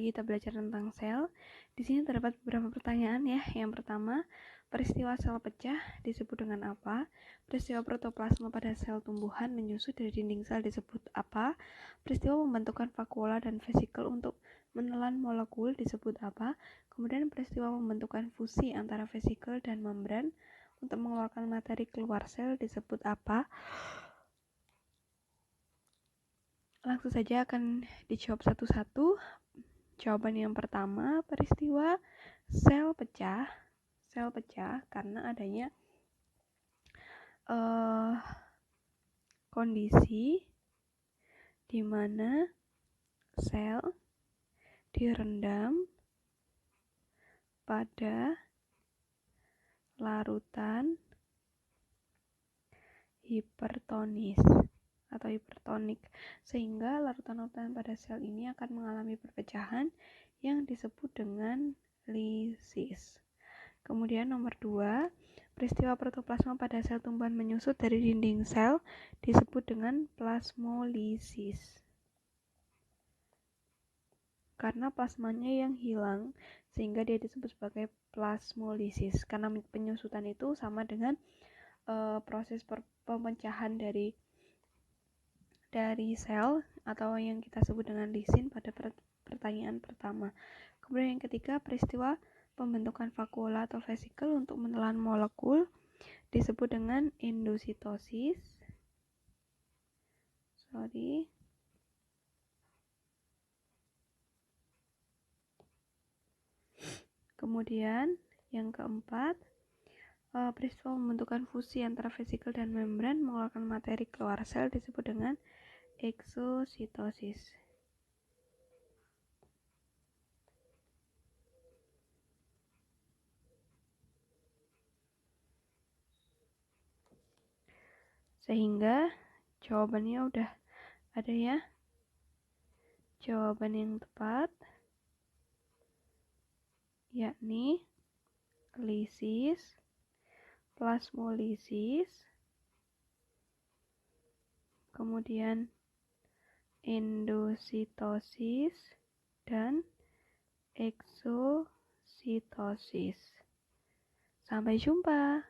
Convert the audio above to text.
lagi kita belajar tentang sel. Di sini terdapat beberapa pertanyaan ya. Yang pertama, peristiwa sel pecah disebut dengan apa? Peristiwa protoplasma pada sel tumbuhan menyusut dari dinding sel disebut apa? Peristiwa pembentukan vakuola dan vesikel untuk menelan molekul disebut apa? Kemudian peristiwa pembentukan fusi antara vesikel dan membran untuk mengeluarkan materi keluar sel disebut apa? Langsung saja akan dijawab satu-satu. Jawaban yang pertama, peristiwa sel pecah karena adanya kondisi di mana sel direndam pada larutan hipertonis atau hipertonik, sehingga larutan-larutan pada sel ini akan mengalami perpecahan yang disebut dengan lisis. Kemudian nomor 2, peristiwa protoplasma pada sel tumbuhan menyusut dari dinding sel disebut dengan plasmolisis. Karena plasmanya yang hilang, sehingga dia disebut sebagai plasmolisis. Karena penyusutan itu sama dengan proses pemecahan dari sel atau yang kita sebut dengan lisin pada pertanyaan pertama. Kemudian yang ketiga, peristiwa pembentukan vakuola atau vesikel untuk menelan molekul disebut dengan endositosis. Kemudian yang keempat, peristiwa pembentukan fusi antara vesikel dan membran mengeluarkan materi keluar sel disebut dengan eksositosis. Sehingga jawabannya udah ada ya. Jawaban yang tepat yakni lisis, plasmolisis, kemudian endositosis, dan eksositosis. Sampai jumpa.